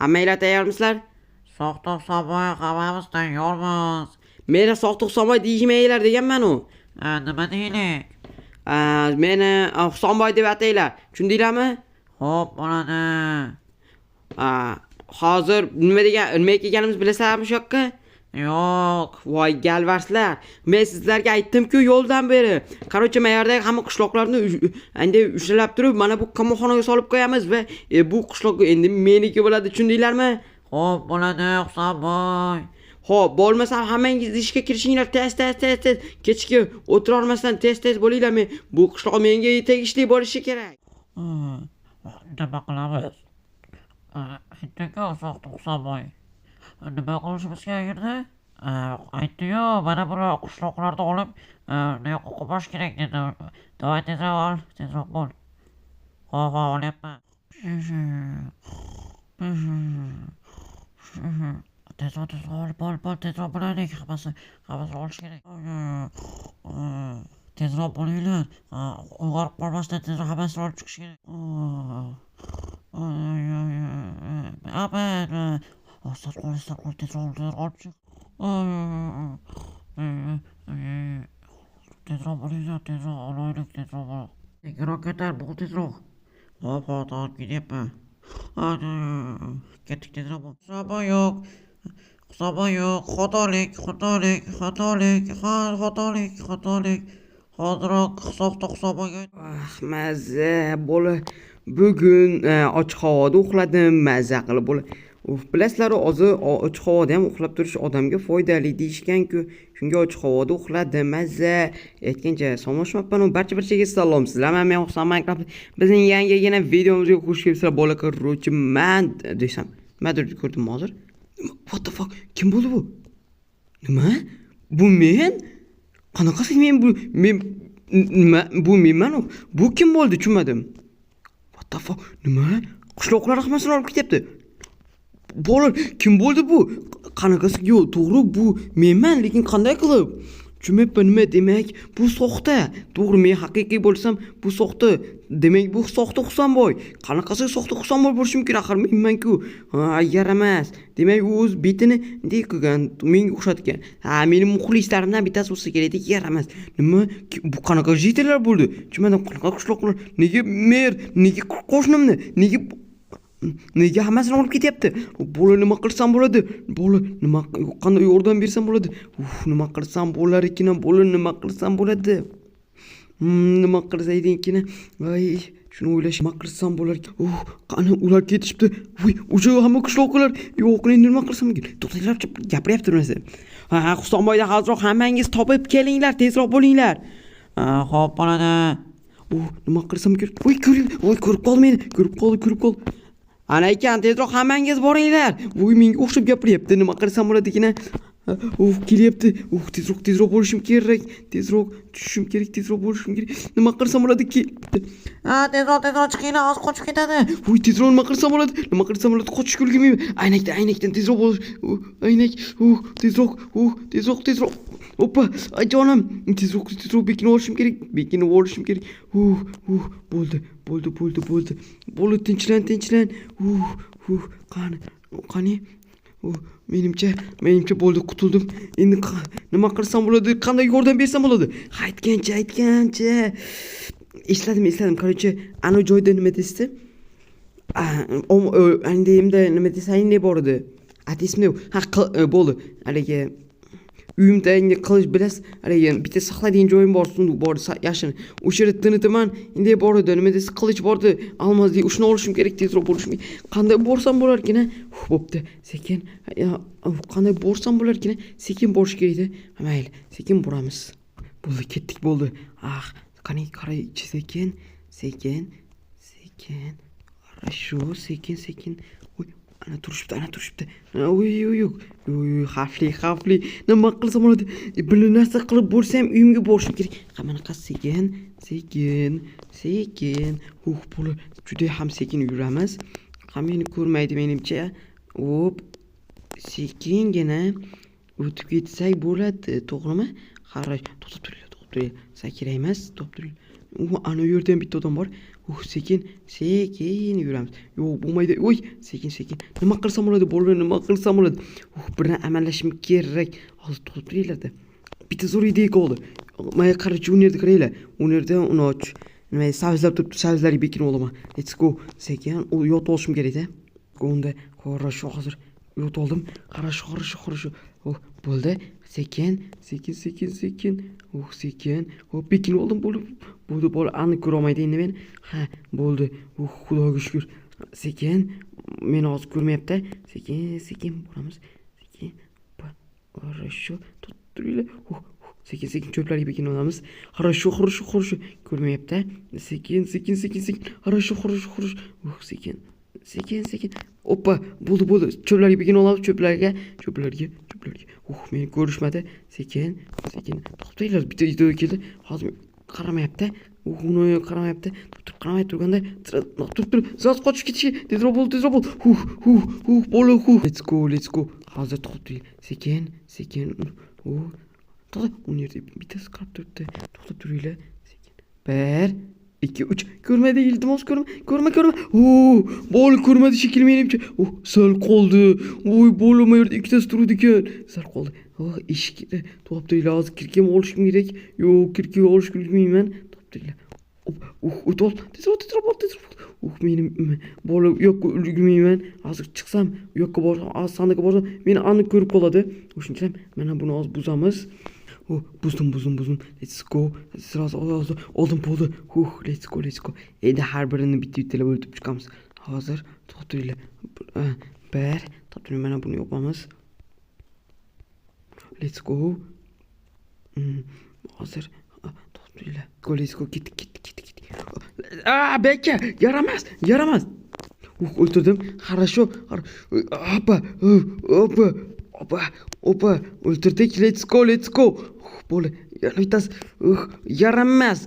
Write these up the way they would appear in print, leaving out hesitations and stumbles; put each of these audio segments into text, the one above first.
Hammanglar tayyormisizlar? Soqtoq Soboy hammamiz tayyormiz. Meni Soqtoq Husanboy deyishmanglar deganman u. Nima deylik? Meni Husanboy deb atanglar. Tushundinglarmi? Xo'p, bo'ladi. Hozir nima ekanimizni bilasizlarmi shu yoqqa? Yo'q. Voy galvarslar. Men sizlarga aytdim-ku yo'ldan beri. Qarochi mayordagi hamma qishloqlarni endi ushlab turib, mana bu qamoqxonaga solib qo'yamiz va bu qishloq endi meniki bo'ladi, tushundinglarmi? Xo'p, bo'ladi, Husanboy. Xo'p, bo'lmasa hammangiz ishga kirishinglar, tez. Kechga o'tira olmasdan tez bo'linglar. Men bu qishloq menga tegishli bo'lishi kerak. Nima qilamiz? Aytdi-ku Soqtoq Soboy. Nima qilishimiz kerak edi? Aytdi-yu, mana buni qishloqlarda olib, yo'q qo'yish kerak dedi. Davay tezroq bo'l. Xo'p, olyapman. Tezroq bo'l, tezroq bo'laylik. Hammasi olish kerak. Tezroq bo'linglar. Uyg'onib qolmasdan tezroq hammasini olib chiqish kerak. Sal qol, tezroq olib chiq. Tezroq bo'linglar, tezroq olaylik, tezroq bo'l. Tezroq ketar, bo'l tezroq. Hop, olib ketyapman. Ketdik, tezroq bo'l. Hisobi yo'q. Xotolik. Hozirroq Soqtoq Soboyga. Mazza bo'la. Bugun ochiq havoda uxladim, mazza qilib bo'la. Bilasizlar, ochiq havoda ham uxlab turish odamga foydali deyishgan-ku. Shunga ochiq havoda uxladim, mazza. Aytgancha salomlashmabman, barchaga salom. Sizlar men Husan Minecraft. Bizning yangigina videomizga xush kelibsizlar, bola ko'ruvchi men desam. Nimadir ko'rdim hozir. What the fuck? Kim bo'ldi bu? Nima? Bu men? Qanaqasi men bu? Bu menman. Bu kim bo'ldi? Tushunmadim. What the fuck? Nima? Qishloqlar hammasini olib ketyapti. Bola, kim bo'ldi bu? Qanaqasi? Yo'q, to'g'ri bu menman, lekin qanday qilib? Tushunmayapman, nima demak? Bu soxta. To'g'ri, men haqiqiy bo'lsam, bu soxta. Demak, bu soxta Husanboy. Qanaqasi soxta Husanboy bo'lishi mumkin? Axir menman-ku. Yaramas. Demak, u o'z betini bunday qilgan, menga o'xshatgan. Mening muxlislarimdan bittasi bo'lsa kerak, yaramas. Nima? Bu qanaqa jitellar bo'ldi? Tushunmadim, qanaqa qishloqlar? Nega mer, nega qo'shnimni, nega hammasini olib ketyapti? Bola, nima qilsam bo'ladi? Bola, qanday yordam bersam bo'ladi? Nima qilsam bo'lar ekan? Bola, nima qilsam bo'ladi? Nima qilsam ekan? Voy, shuni o'ylash, nima qilsam bo'lar ekan? Qani ular ketishibdi. Voy, o'sha hamma qishloqlar. Yo'q, endi nima qilsam ekan? To'xtanglar, gapiryapti narsa. Husanboyda hozir hammangiz topib kelinglar, tezroq bo'linglar. Xo'p, bo'ladi. Nima qilsam kerak? Voy, ko'rib qoldi meni. Ko'rib qoldi. Ana ekan, tezroq hammangiz boringlar. Voy, menga o'xshab gapiryapti. Nima qilsam bo'ladi ekan? Kelyapti. Tezroq bo'lishim kerak. Tezroq tushishim kerak, tezroq bo'lishim kerak. Nima qilsam bo'ladi? Tezroq chiqinglar, hozir qochib ketadi. Voy, tezroq nima qilsam bo'ladi? Qochishga ulgurmayman. Aynakdan tezroq bo'l. Aynak. Tezroq. Hoppa, jonim. Tezroq bekinib olishim kerak. Bo'ldi. Bo'ldi, tinchlan. Qani. Menimcha bo'ldi, qutuldim. Endi nima qilsam bo'ladi? Qanday yordam bersam bo'ladi? Aytgancha. Esladim. Qarochi, ana joyda nima desdi? Endi nima desang ne bor edi? Esimda yo'q. Bo'ldi. Haligi uyimda endi qilish bilasiz, haligi bitta saqlaydigan joyim bor, sunduq bor, yashin. O'sha yerda tinitaman, endi bor edi. Nima desa, qilich bordi, almozdek ushni olishim kerak, tezroq bo'lishim kerak. Qanday borsam bo'lar ekan? Bo'pti, sekin. Qanday borsam bo'lar ekan? Sekin borish kerak edi. Mayli, sekin boramiz. Bo'ldi, ketdik, bo'ldi. Qani, qaray, sekin. Shu sekin. Ana turishibdi. Uy, xavfli. Nima qilsam bo'ladi? Bir narsa qilib bo'lsam, uyimga borishim kerak. Qanaqa sekin. Bola, juda ham sekin yuramiz. Meni ko'rmaydi menimcha. Sekingina o'tib ketsak bo'ladi, to'g'rimi? Qarang, to'xtab turinglar. Sakraymiz, to'xtab turinglar. Ana u yerda ham bitta odam bor. sekin yuramiz. Yo'q, bo'lmaydi. Oy, sekin. Nima qilsam bo'ladi? Bolalar, nima qilsam bo'ladi? Birdan amallashim kerak. Hozir to'xtab turinglar-da. Bitta zo'r idea qoldi. Mana qarachi u yerda qaranglar. U yerda unoch. Nima savizlab turibdi, savizlarga bekinib olaman. Let's go. Sekin yotib olishim kerak-da. Unda хорошо, hozir yotib oldim. Хорошо. Bo'ldi. Sekin. Sekin. Bekinib oldim. Bo'ldi. Bola aniq ko'ra olmaydi endi men. Ha, bo'ldi. Xudoga shukr. Sekin. Meni hozir ko'rmayapti. Sekin boramiz. Sekin. Хорошо. Turinglar. Sekin cho'plarga bekinib olamiz. Хорошо. Ko'rmayapti. Sekin. Хорошо. Sekin. Oppa, bo'ldi. Cho'plarga bekinib olamiz. Cho'plarga. Meni ko'rishmadi. Sekin. To'xtanglar, bitta idea keldi. Hozir qaramayapti. Uni qaramayapti. Qaramay turganda turib. Zot qochib ketishi. Tezroq bo'l. Bola. Let's go. Hozir to'xtang. Sekin. To'xta. U yerda bittasi qarab turibdi. To'xtab turinglar. Sekin. 1, 2, 3. Ko'rmadi, iltimos ko'rma. Bola ko'rmadi shekilli menimcha. Sal qoldi. Bola bu yerda ikkitasi turdi ekan. Sal qoldi. Eshikda to'xtab turinglar. Hozir kirkam olishim kerak. Yo'q, kirkam olishga ulgurmayman. To'xtab turinglar. O'tol. Tezroq bo'l. Menim bola yo'q, ulgurmayman. Hozir chiqsam, yo'qqa borsam, sandiqqa borsam, meni aniq ko'rib qoladi. O'shuncha mana buni hozir buzamiz. Buzdim. Let's go. Hozir oldim bo'ldi. Let's go. Endi har birini bittalab o'ldirib chiqamiz. Hozir to'xtanglar. 1, to'xtang, mana buni yopamiz. Let's go. Hozir to'xtanglar. Let's go. Ket. Beka, yaramas. O'ldirdim. Хорошо. Опа. O'ldirdik. Let's go. Bola, yana bittasi. Yaramas.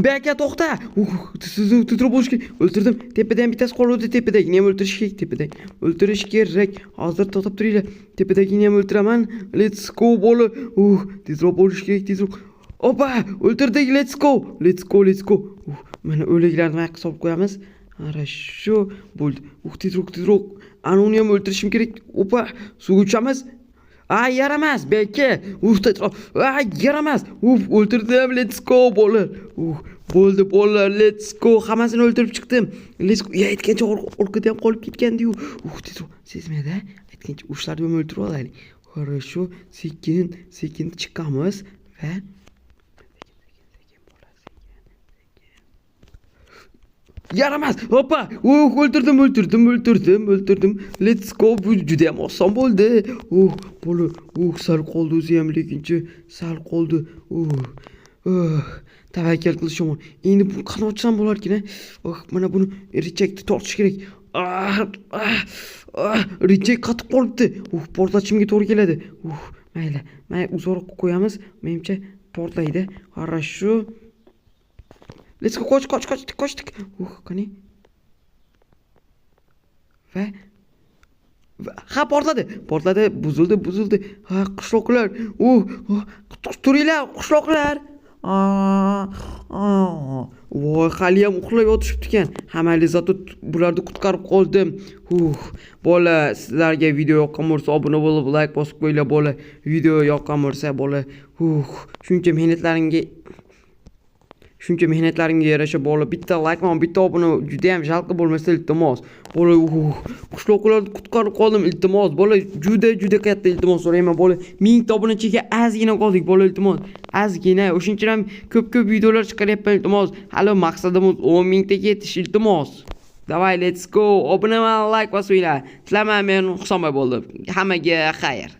Beka, to'xta. Tezroq bo'lish kerak. O'ldirdim. Tepadan bittasi qoldi. Tepadagini ham o'ldirish kerak. O'ldirish kerak. Hozir to'xtab turinglar. Tepadagini ham o'ldiraman. Let's go bola. Tezroq bo'lish kerak. Opa, o'ldirdik. Let's go. Mana o'liklarni mayqa solib qo'yamiz. Хорошо. Bo'ldi. Tezroq. Ana uni ham o'ldirishim kerak. Opa, suvga tushamiz. Yaramas, beka. Tezroq. Yaramas. O'ldirdim. Let's go bola. Bo'ldi bolalar. Let's go. Hammasini o'ldirib chiqdim. Let's go. Aytgancha orqada ham qolib ketgandi-yu. Tezroq. Sezmaydi. Aytgancha ushlarni ham o'ldirib olaylik. Хорошо. Sekin chiqamiz va yaramas. Hoppa. O'ldirdim. Let's go. Bu juda ham oson bo'ldi. Bola. Sal qoldi o'zi ham, lekinchi sal qoldi. Tavakkal qilishim. Endi bu qani ochsam bo'larkan. Mana buni richakni tortish kerak. Richak qatib qolibdi. Portlatishimga to'g'ri keladi. Mayli. Uzoq qo'yamiz. Menimcha portlaydi. Хорошо. Let's go. Qochdik. Qani. Va portladi. Buzildi. Qishloqlar. Turinglar, qishloqlar. Voy, hali ham uxlab yotishibdi ekan. Hamma zato bularni qutqarib qoldim. Bola, sizlarga video yoqqan bo'lsa, obuna bo'lib, like bosib qo'yinglar bola. Video yoqqan bo'lsa, bola, shuncha mehnatlaringga yarasha bola, bitta like va bitta obuna juda ham jalqi bo'lmasa iltimos. Bola, qishloqlarni qutqarib qoldim iltimos. Bola, juda katta iltimos so'rayman bola. 1000 ta obunachiga ozgina qoldik bola, iltimos. Ozgina. O'shuncha ham ko'p videolar chiqaryapman iltimos. Hali maqsadimiz 10,000 taga yetish iltimos. Davay, let's go. Obuna va like bosinglar. Sizlar men Husanboy bo'ldim. Hammaga xayr.